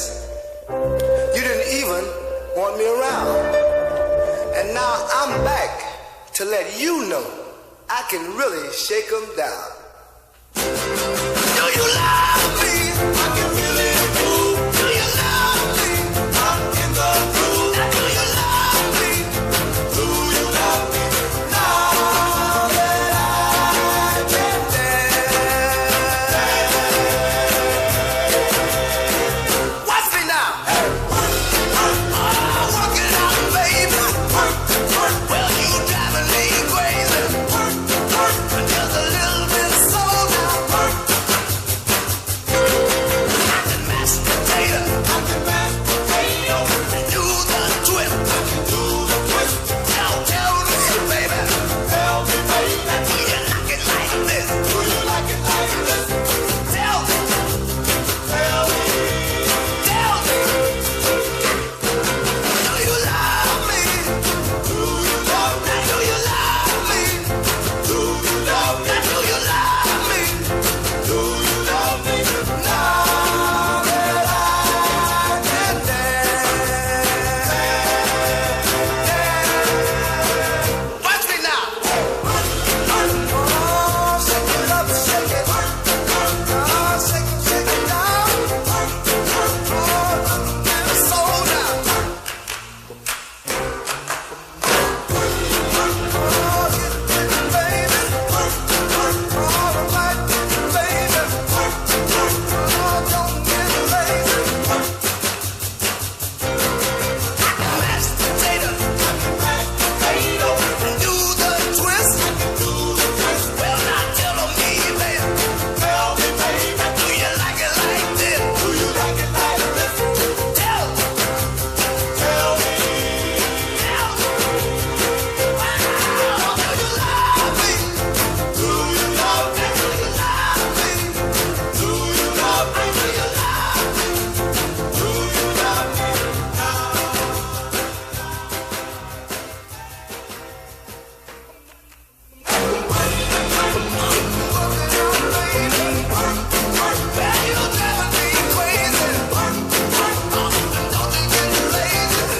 this. You didn't even want me around. And now I'm back to let you know I can really shake them down. Do you love me? I can really move. Do you love me? I'm in the groove. Now do you love me? Do you love me? Now that I can dance. Watch me now. Hey. Oh, work it out, baby. Well, you driving me crazy. Just a little bit slow now. I can mash potato. And do the twist. Now tell me, baby. Do you like it like this? Tell me. Do you love me? Do you love me? Do you love me? Do you love me? Do you love me? Do you love me? Now that I can dance. Watch me now. Oh, shake it up, shake it. Oh, shake it, shake it down. Oh, and soul down. Oh, get it, baby. All right, baby. Oh, don't get lazy. Mashed potato. And do the twist. Well, now tell me, baby. Do you like it like this? Tell me. Tell me. Wow. Do you love me? Do you love me? Do you love me? Do you love me? Do you love me? Do you love me? Well, you driving me crazy. Don't you get lazy.